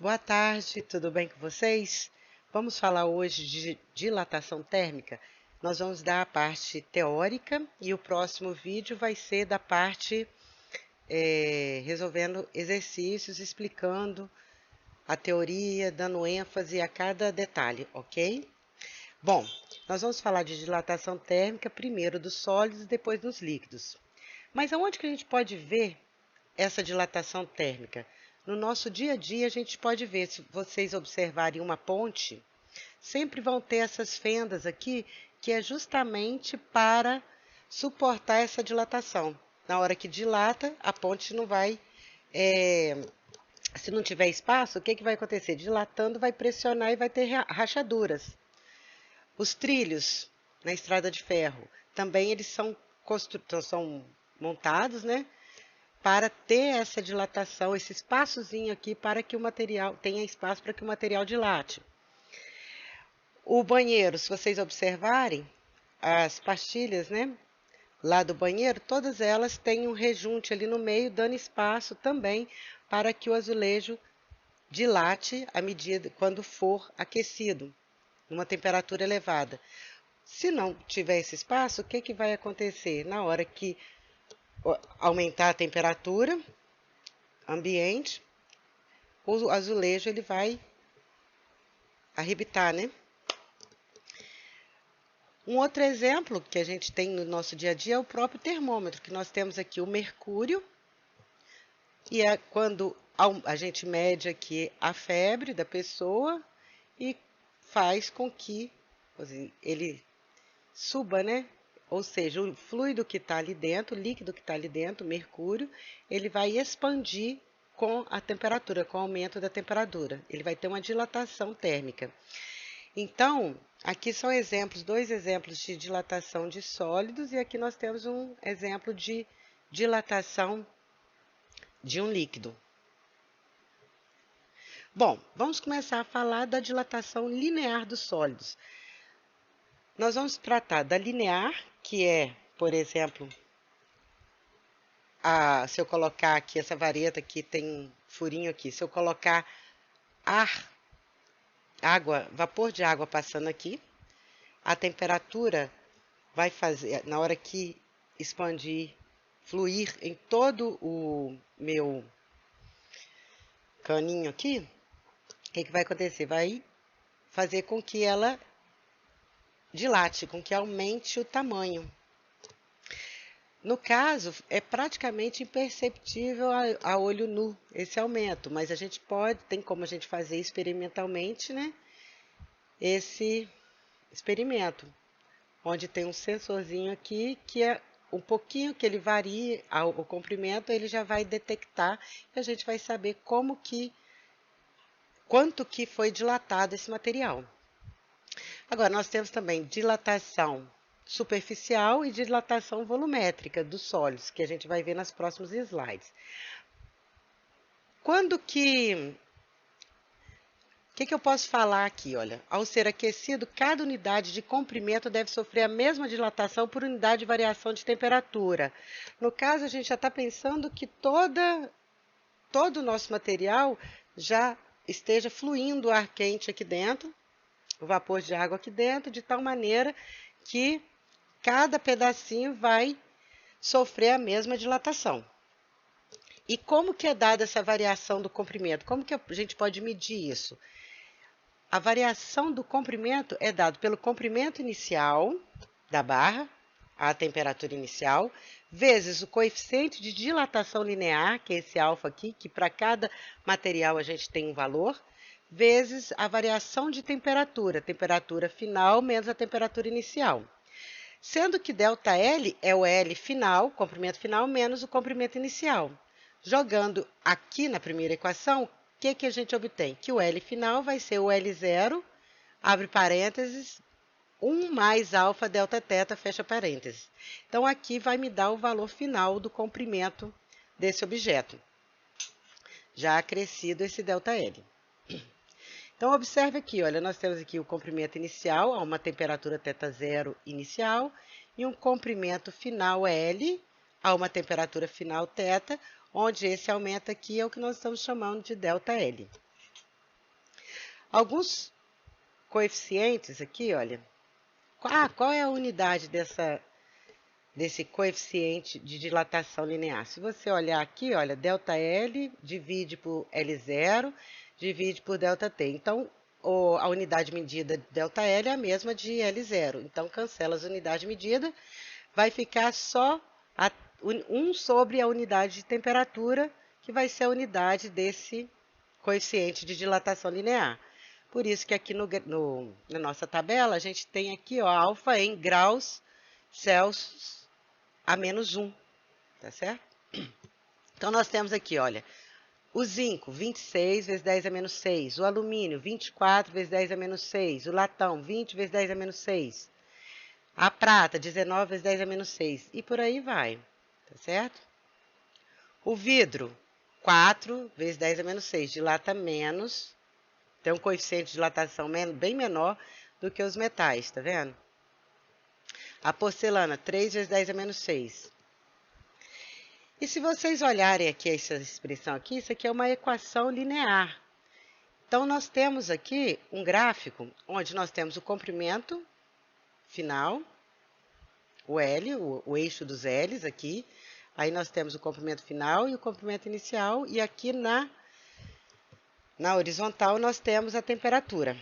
boa tarde, tudo bem com vocês? Vamos falar hoje de dilatação térmica. Nós vamos dar a parte teórica e o próximo vídeo vai ser da parte resolvendo exercícios, explicando a teoria, dando ênfase a cada detalhe, ok? Bom, nós vamos falar de dilatação térmica primeiro dos sólidos e depois dos líquidos. Mas aonde que a gente pode ver essa dilatação térmica? No nosso dia a dia, a gente pode ver, se vocês observarem uma ponte, sempre vão ter essas fendas aqui, que é justamente para suportar essa dilatação. Na hora que dilata, a ponte não vai... se não tiver espaço, o que vai acontecer? Dilatando, vai pressionar e vai ter rachaduras. Os trilhos na estrada de ferro, também eles são montados, né? Para ter essa dilatação, esse espaçozinho aqui para que o material tenha espaço para que o material dilate. O banheiro, se vocês observarem, as pastilhas, né, lá do banheiro, todas elas têm um rejunte ali no meio, dando espaço também para que o azulejo dilate à medida quando for aquecido, numa temperatura elevada. Se não tiver esse espaço, o que vai acontecer? Na hora que aumentar a temperatura ambiente, o azulejo ele vai arrebitar, né? Um outro exemplo que a gente tem no nosso dia a dia é o próprio termômetro, que nós temos aqui o mercúrio, e quando a gente mede aqui a febre da pessoa e faz com que ele suba, né? Ou seja, o fluido que está ali dentro, o líquido que está ali dentro, o mercúrio, ele vai expandir com a temperatura, com o aumento da temperatura. Ele vai ter uma dilatação térmica. Então, aqui são exemplos, dois exemplos de dilatação de sólidos, e aqui nós temos um exemplo de dilatação de um líquido. Bom, vamos começar a falar da dilatação linear dos sólidos. Nós vamos tratar da linear, que é, por exemplo, se eu colocar aqui essa vareta que tem um furinho aqui, se eu colocar água, vapor de água passando aqui, a temperatura vai fazer, na hora que expandir, fluir em todo o meu caninho aqui, o que vai acontecer? Vai fazer com que ela dilate, com que aumente o tamanho. No caso, é praticamente imperceptível a olho nu esse aumento, mas a gente tem como a gente fazer experimentalmente, né? Esse experimento, onde tem um sensorzinho aqui que é um pouquinho que ele varia o comprimento, ele já vai detectar e a gente vai saber quanto que foi dilatado esse material. Agora, nós temos também dilatação superficial e dilatação volumétrica dos sólidos, que a gente vai ver nas próximos slides. O que eu posso falar aqui? Olha, ao ser aquecido, cada unidade de comprimento deve sofrer a mesma dilatação por unidade de variação de temperatura. No caso, a gente já está pensando que todo o nosso material já esteja fluindo ar quente aqui dentro, o vapor de água aqui dentro, de tal maneira que cada pedacinho vai sofrer a mesma dilatação. E como que é dada essa variação do comprimento? Como que a gente pode medir isso? A variação do comprimento é dada pelo comprimento inicial da barra, a temperatura inicial, vezes o coeficiente de dilatação linear, que é esse alfa aqui, que para cada material a gente tem um valor, vezes a variação de temperatura final menos a temperatura inicial. Sendo que ΔL é o L final, comprimento final, menos o comprimento inicial. Jogando aqui na primeira equação, o que a gente obtém? Que o L final vai ser o L0, abre parênteses, 1 mais alfa delta teta, fecha parênteses. Então, aqui vai me dar o valor final do comprimento desse objeto, já acrescido esse ΔL. Então, observe aqui, olha, nós temos aqui o comprimento inicial a uma temperatura θ0 inicial e um comprimento final L a uma temperatura final θ, onde esse aumento aqui é o que nós estamos chamando de ΔL. Alguns coeficientes aqui, olha. Qual é a unidade desse coeficiente de dilatação linear? Se você olhar aqui, olha, ΔL divide por L0, divide por ΔT. Então, a unidade medida de ΔL é a mesma de L0. Então, cancela as unidades medidas, vai ficar só 1 sobre a unidade de temperatura, que vai ser a unidade desse coeficiente de dilatação linear. Por isso que aqui na nossa tabela, a gente tem aqui, ó, alfa em graus Celsius a menos 1, tá certo? Então, nós temos aqui, olha, o zinco, 26 vezes 10 a menos 6. O alumínio, 24 vezes 10 a menos 6. O latão, 20 vezes 10 a menos 6. A prata, 19 vezes 10 a menos 6. E por aí vai, tá certo? O vidro, 4 vezes 10 a menos 6. Dilata menos, tem um coeficiente de dilatação bem menor do que os metais, tá vendo? A porcelana, 3 vezes 10 a menos 6. E se vocês olharem aqui essa expressão aqui, isso aqui é uma equação linear. Então, nós temos aqui um gráfico onde nós temos o comprimento final, o L, o eixo dos L's aqui. Aí nós temos o comprimento final e o comprimento inicial. E aqui na horizontal nós temos a temperatura.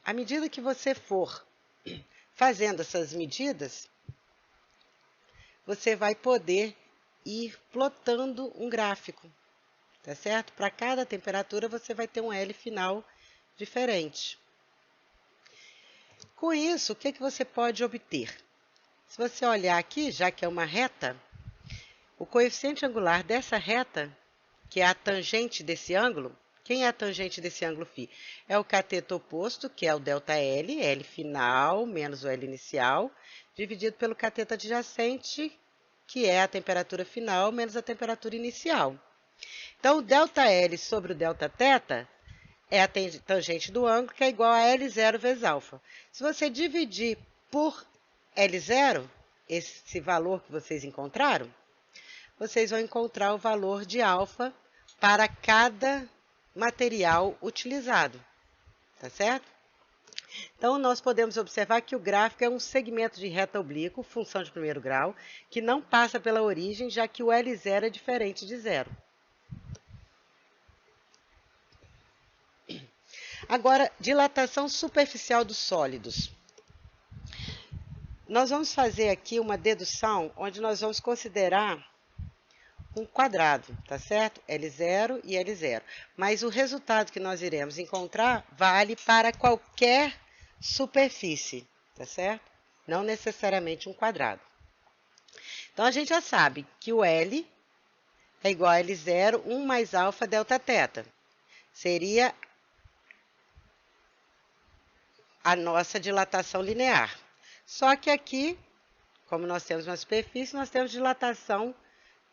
À medida que você for fazendo essas medidas, você vai poder ir plotando um gráfico, tá certo? Para cada temperatura você vai ter um L final diferente. Com isso, o que você pode obter? Se você olhar aqui, já que é uma reta, o coeficiente angular dessa reta, que é a tangente desse ângulo, quem é a tangente desse ângulo φ? É o cateto oposto, que é o ΔL, L final menos o L inicial, dividido pelo cateto adjacente, que é a temperatura final menos a temperatura inicial. Então, o ΔL sobre o Δθ é a tangente do ângulo, que é igual a L0 vezes alfa. Se você dividir por L0, esse valor que vocês encontraram, vocês vão encontrar o valor de alfa para cada material utilizado, tá certo? Então, nós podemos observar que o gráfico é um segmento de reta oblíqua, função de primeiro grau, que não passa pela origem, já que o L0 é diferente de zero. Agora, dilatação superficial dos sólidos. Nós vamos fazer aqui uma dedução, onde nós vamos considerar um quadrado, tá certo? L0 e L0. Mas o resultado que nós iremos encontrar vale para qualquer superfície, tá certo? Não necessariamente um quadrado. Então, a gente já sabe que o L é igual a L0, 1 mais alfa Δθ. Seria a nossa dilatação linear. Só que aqui, como nós temos uma superfície, nós temos dilatação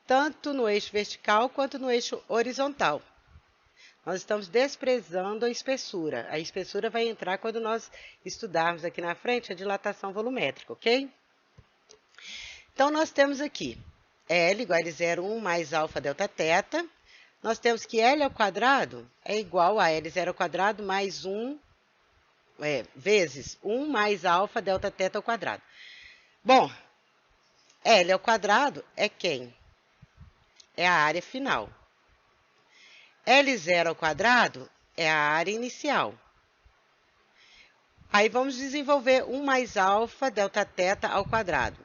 tanto no eixo vertical quanto no eixo horizontal. Nós estamos desprezando a espessura. A espessura vai entrar quando nós estudarmos aqui na frente a dilatação volumétrica, ok? Então, nós temos aqui L igual a L0, 1 mais alfa Δθ. Nós temos que L ao quadrado é igual a L0 ao quadrado mais 1 vezes 1 mais alfa Δθ ao quadrado. Bom, L ao quadrado é quem? É a área final. L0 ao quadrado é a área inicial. Aí vamos desenvolver 1 mais alfa Δθ ao quadrado.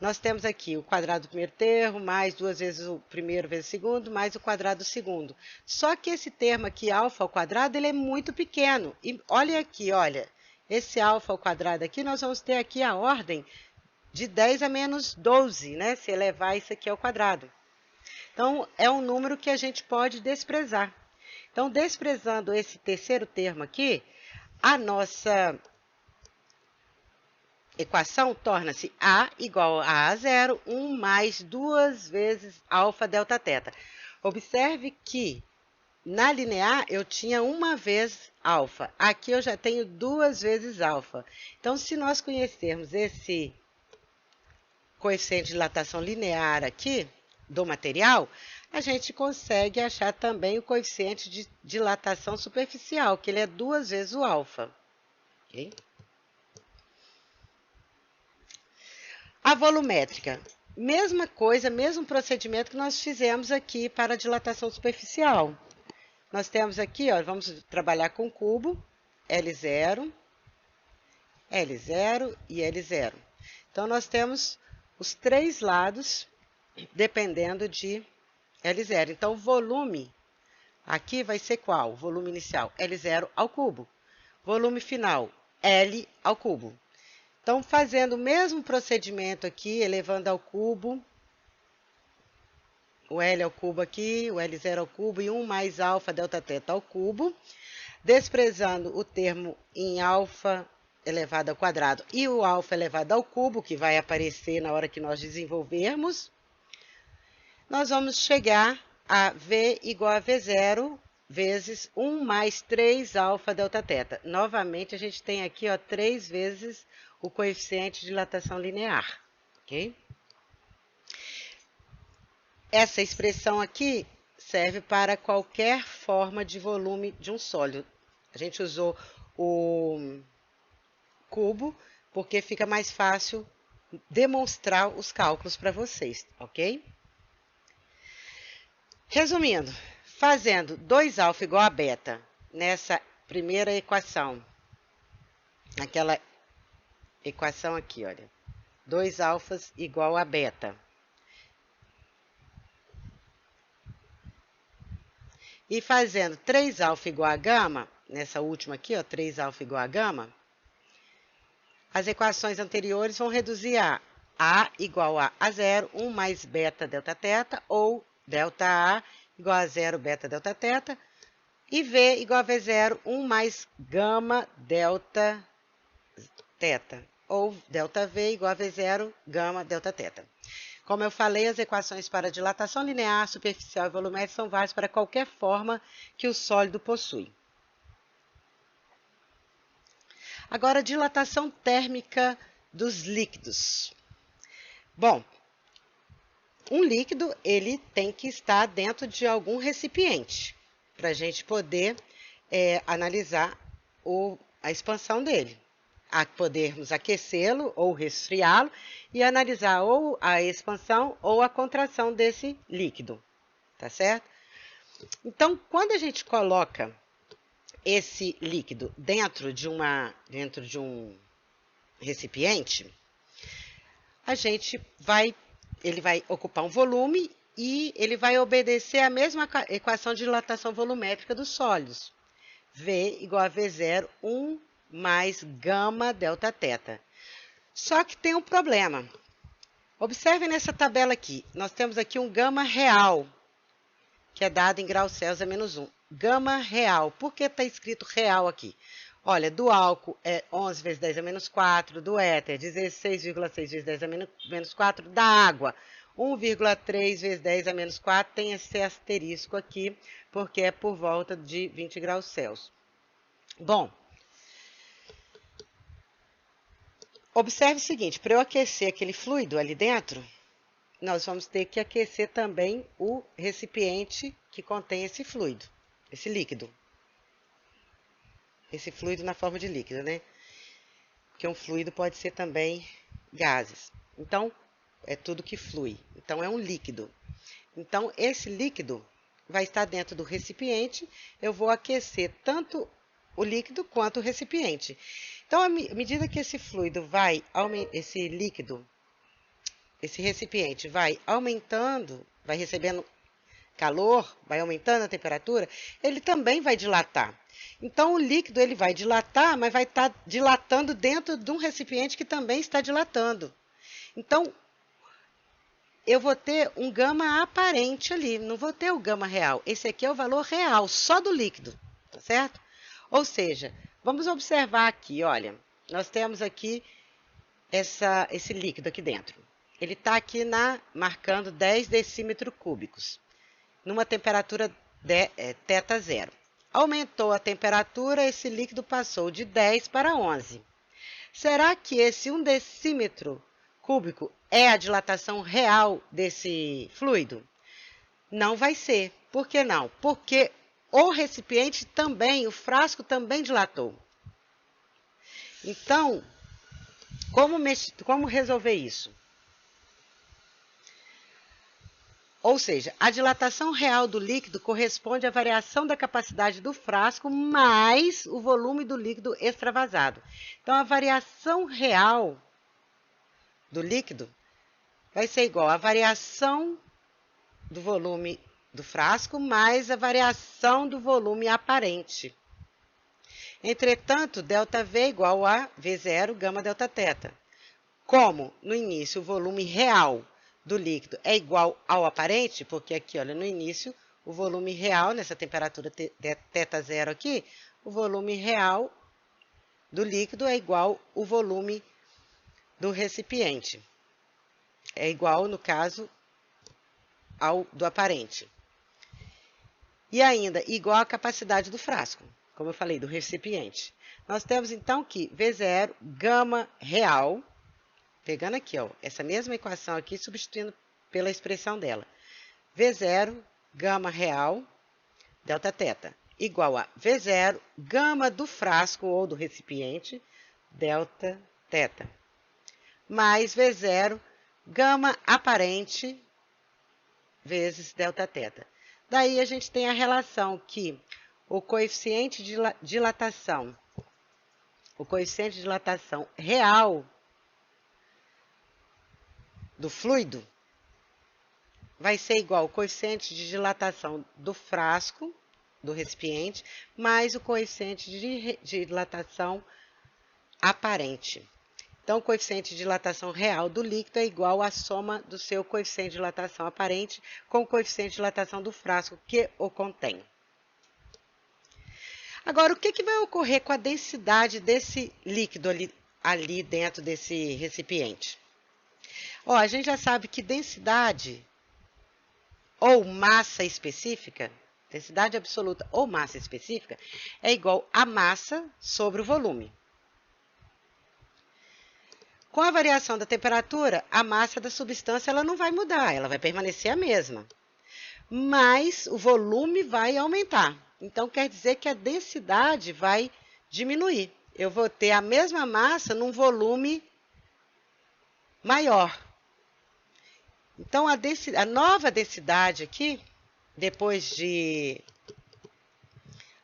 Nós temos aqui o quadrado do primeiro termo, mais 2 vezes o primeiro vezes o segundo, mais o quadrado do segundo. Só que esse termo aqui, alfa ao quadrado, ele é muito pequeno. E olha aqui, olha, esse alfa ao quadrado aqui, nós vamos ter aqui a ordem de 10 a menos 12, né? Se elevar isso aqui ao quadrado. Então, é um número que a gente pode desprezar. Então, desprezando esse terceiro termo aqui, a nossa equação torna-se A igual a A0, 1 mais 2 vezes alfa Δθ. Observe que na linear eu tinha uma vez alfa. Aqui eu já tenho 2 vezes alfa. Então, se nós conhecermos esse coeficiente de dilatação linear aqui, do material, a gente consegue achar também o coeficiente de dilatação superficial, que ele é 2 vezes o alfa. Okay? A volumétrica, mesma coisa, mesmo procedimento que nós fizemos aqui para a dilatação superficial. Nós temos aqui, ó, vamos trabalhar com cubo, L0, L0 e L0. Então, nós temos os 3 lados, dependendo de L0. Então, o volume aqui vai ser qual? O volume inicial, L0 ao cubo. Volume final, L ao cubo. Então, fazendo o mesmo procedimento aqui, elevando ao cubo, o L ao cubo aqui, o L0 ao cubo e 1 mais alfa delta teta ao cubo, desprezando o termo em alfa elevado ao quadrado e o alfa elevado ao cubo, que vai aparecer na hora que nós desenvolvermos, nós vamos chegar a V igual a V0 vezes 1 mais 3 alfa delta teta. Novamente, a gente tem aqui, ó, 3 vezes o coeficiente de dilatação linear, ok? Essa expressão aqui serve para qualquer forma de volume de um sólido. A gente usou o cubo porque fica mais fácil demonstrar os cálculos para vocês, ok? Resumindo, fazendo 2α igual a beta nessa primeira equação, aquela equação aqui, olha, 2α igual a beta. E fazendo 3α igual a gama, nessa última aqui, ó, 3α igual a gama, as equações anteriores vão reduzir a igual a 0, 1 mais beta delta teta, ou delta A igual a 0 beta delta teta, e V igual a V0, 1 mais gama delta teta, ou delta V igual a V0, gama delta teta. Como eu falei, as equações para dilatação linear, superficial e volumétrica são válidas para qualquer forma que o sólido possui. Agora, dilatação térmica dos líquidos. Bom, um líquido, ele tem que estar dentro de algum recipiente, para a gente poder analisar a expansão dele. A podermos aquecê-lo ou resfriá-lo e analisar ou a expansão ou a contração desse líquido, tá certo? Então, quando a gente coloca esse líquido dentro de um recipiente, ele vai ocupar um volume e ele vai obedecer a mesma equação de dilatação volumétrica dos sólidos. V igual a V0, 1 mais gama delta teta. Só que tem um problema. Observem nessa tabela aqui. Nós temos aqui um gama real, que é dado em graus Celsius a -1. Gama real. Por que está escrito real aqui? Olha, do álcool é 11 vezes 10 a -4, do éter 16,6 vezes 10 a -4, da água 1,3 vezes 10 a -4, tem esse asterisco aqui, porque é por volta de 20 graus Celsius. Bom, observe o seguinte, para eu aquecer aquele fluido ali dentro, nós vamos ter que aquecer também o recipiente que contém esse fluido, esse líquido. Esse fluido na forma de líquido, né? Porque um fluido pode ser também gases. Então, é tudo que flui. Então, é um líquido. Então, esse líquido vai estar dentro do recipiente. Eu vou aquecer tanto o líquido quanto o recipiente. Então, à medida que esse fluido esse líquido, esse recipiente vai aumentando, vai recebendo calor, vai aumentando a temperatura, ele também vai dilatar. Então, o líquido ele vai dilatar, mas vai estar dilatando dentro de um recipiente que também está dilatando. Então, eu vou ter um gama aparente ali, não vou ter o gama real. Esse aqui é o valor real, só do líquido, tá certo? Ou seja, vamos observar aqui, olha, nós temos aqui esse líquido aqui dentro. Ele está aqui marcando 10 decímetros cúbicos, numa temperatura θ 0. Aumentou a temperatura, esse líquido passou de 10 para 11. Será que esse 1 decímetro cúbico é a dilatação real desse fluido? Não vai ser. Por que não? Porque o recipiente também, o frasco também dilatou. Então, como resolver isso? Ou seja, a dilatação real do líquido corresponde à variação da capacidade do frasco mais o volume do líquido extravasado. Então, a variação real do líquido vai ser igual à variação do volume do frasco mais a variação do volume aparente. Entretanto, ΔV é igual a V0 gama delta θ. Como no início o volume real do líquido é igual ao aparente, porque aqui, olha, no início, o volume real, nessa temperatura θ0 aqui, o volume real do líquido é igual ao volume do recipiente. É igual, no caso, ao do aparente. E ainda, igual à capacidade do frasco, como eu falei, do recipiente. Nós temos, então, que V0, gama real, pegando aqui, ó, essa mesma equação aqui, substituindo pela expressão dela. V0, gama real, delta θ, igual a V0, gama do frasco ou do recipiente, delta θ, mais V0, gama aparente, vezes delta θ. Daí a gente tem a relação que o coeficiente de dilatação real do fluido vai ser igual ao coeficiente de dilatação do frasco, do recipiente, mais o coeficiente de dilatação aparente. Então, o coeficiente de dilatação real do líquido é igual à soma do seu coeficiente de dilatação aparente com o coeficiente de dilatação do frasco que o contém. Agora, o que vai ocorrer com a densidade desse líquido ali dentro desse recipiente? Ó, a gente já sabe que densidade ou massa específica, densidade absoluta ou massa específica, é igual a massa sobre o volume. Com a variação da temperatura, a massa da substância ela não vai mudar, ela vai permanecer a mesma. Mas o volume vai aumentar. Então, quer dizer que a densidade vai diminuir. Eu vou ter a mesma massa num volume maior. Então, a nova densidade aqui, depois de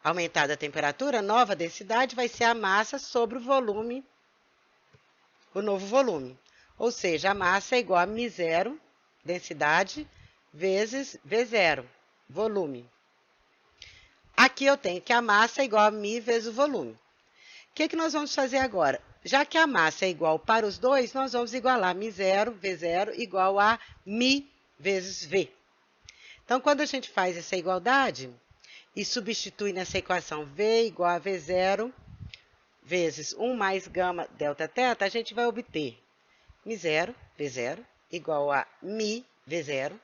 aumentada a temperatura, a nova densidade vai ser a massa sobre o volume, o novo volume. Ou seja, a massa é igual a μ0, densidade, vezes V0, volume. Aqui eu tenho que a massa é igual a μ vezes o volume. O que nós vamos fazer agora? Já que a massa é igual para os dois, nós vamos igualar μ0, V0, igual a μ vezes V. Então, quando a gente faz essa igualdade e substitui nessa equação V igual a V0 vezes 1 mais gama delta θ, a gente vai obter μ0, V0, igual a μ V0,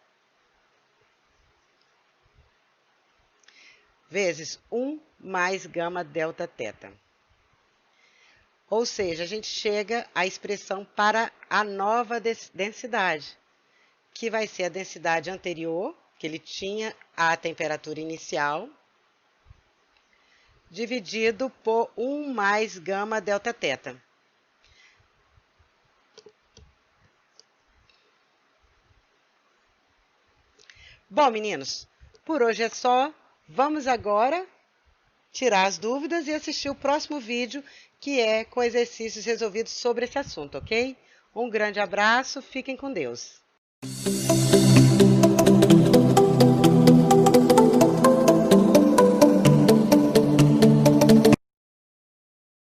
vezes 1 mais gama delta θ. Ou seja, a gente chega à expressão para a nova densidade, que vai ser a densidade anterior, que ele tinha a temperatura inicial, dividido por 1 mais gama delta θ. Bom, meninos, por hoje é só. Vamos agora tirar as dúvidas e assistir o próximo vídeo, que é com exercícios resolvidos sobre esse assunto, ok? Um grande abraço, fiquem com Deus.